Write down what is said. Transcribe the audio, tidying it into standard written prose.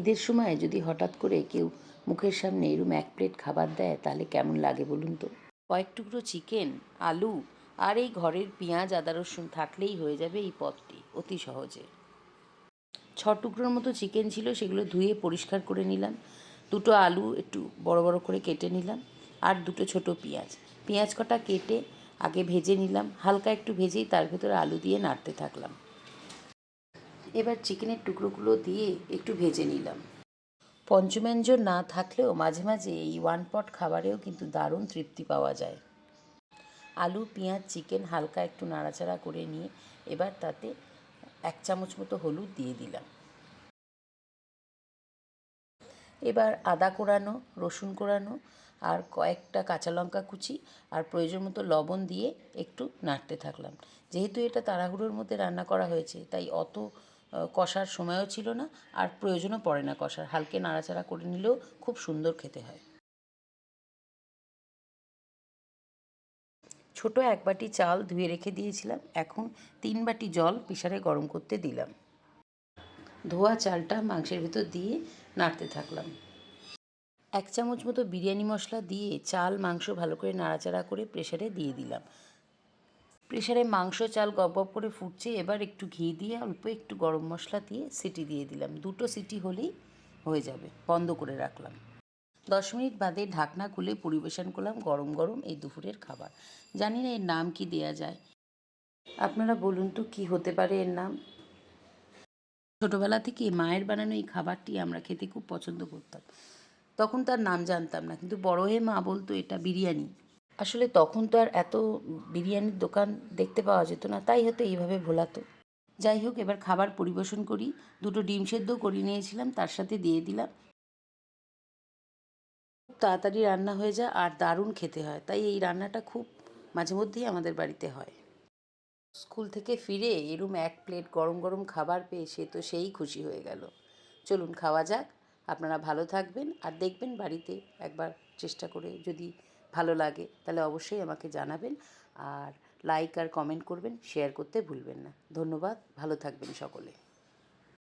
খিদের সময় যদি হঠাৎ করে কেউ মুখের সামনে এরম এক প্লেট খাবার দেয় তাহলে কেমন লাগে বলুন তো। কয়েক টুকরো চিকেন, আলু আর এই ঘরের পেঁয়াজ আদা রসুন থাকলেই হয়ে যাবে এই পদটি অতি সহজে। 6 টুকরোর মতো চিকেন ছিল, সেগুলো ধুয়ে পরিষ্কার করে নিলাম। 2টো আলু একটু বড় বড় করে কেটে নিলাম, আর 2টো ছোটো পেঁয়াজ। পেঁয়াজ কটা কেটে আগে ভেজে নিলাম, হালকা একটু ভেজেই তার ভেতরে আলু দিয়ে নাড়তে থাকলাম। এবার চিকেনের টুকরোগুলো দিয়ে একটু ভেজে নিলাম। পঞ্চব্যঞ্জন না থাকলেও মাঝে মাঝে এই ওয়ান পট খাবারেও কিন্তু দারুণ তৃপ্তি পাওয়া যায়। আলু, পেঁয়াজ, চিকেন হালকা একটু নাড়াচাড়া করে নিয়ে এবার তাতে 1 চামচ মতো হলুদ দিয়ে দিলাম। এবার আদা কোড়ানো, রসুন কোড়ানো আর কয়েকটা কাঁচা লঙ্কা কুচি আর প্রয়োজন মতো লবণ দিয়ে একটু নাড়তে থাকলাম। যেহেতু এটা তাড়াহুড়োর মধ্যে রান্না করা হয়েছে তাই অত কষার সময়ও ছিল না, আর প্রয়োজনও পড়ে না কষার। হালকা নাড়াচাড়া করে নিলেও খুব সুন্দর খেতে হয়। ছোট 1 বাটি চাল ধুয়ে রেখে দিয়েছিলাম, এখন 3 বাটি জল প্রেসারে গরম করতে দিলাম। ধোয়া চালটা মাংসের ভেতর দিয়ে নাড়তে থাকলাম। 1 চামচ মতো বিরিয়ানি মশলা দিয়ে চাল মাংস ভালো করে নাড়াচাড়া করে প্রেসারে দিয়ে দিলাম। প্রেসারে মাংস চাল গপ গপ করে ফুটছে, এবার একটু ঘি দিয়ে অল্প একটু গরম মশলা দিয়ে সিটি দিয়ে দিলাম। 2টো সিটি হলেই হয়ে যাবে, বন্ধ করে রাখলাম। 10 মিনিট বাদে ঢাকনা খুলে পরিবেশন করলাম গরম গরম এই দুপুরের খাবার। জানি না এর নাম কি দেয়া যায়, আপনারা বলুন তো কী হতে পারে এর নাম। ছোটোবেলা থেকে মায়ের বানানো এই খাবারটি আমরা খেতে খুব পছন্দ করতাম। তখন তার নাম জানতাম না, কিন্তু বড় হয়ে মা বলতো এটা বিরিয়ানি। আসলে তখন তো আর এত বিরিয়ানির দোকান দেখতে পাওয়া যেত না, তাই হয়তো এইভাবে ভোলাতো। যাই হোক, এবার খাবার পরিবেশন করি। 2টো ডিম সেদ্ধ করে নিয়েছিলাম, তার সাথে দিয়ে দিলাম। খুব তাড়াতাড়ি রান্না হয়ে যায় আর দারুণ খেতে হয়, তাই এই রান্নাটা খুব মাঝে মধ্যেই আমাদের বাড়িতে হয়। স্কুল থেকে ফিরে এরম 1 প্লেট গরম গরম খাবার পেয়ে সে তো সেই খুশি হয়ে গেল। চলুন খাওয়া যাক। আপনারা ভালো থাকবেন, আর দেখবেন বাড়িতে একবার চেষ্টা করে, যদি ভালো লাগে তাহলে অবশ্যই আমাকে জানাবেন, আর লাইক আর কমেন্ট করবেন, শেয়ার করতে ভুলবেন না। ধন্যবাদ, ভালো থাকবেন সকলে।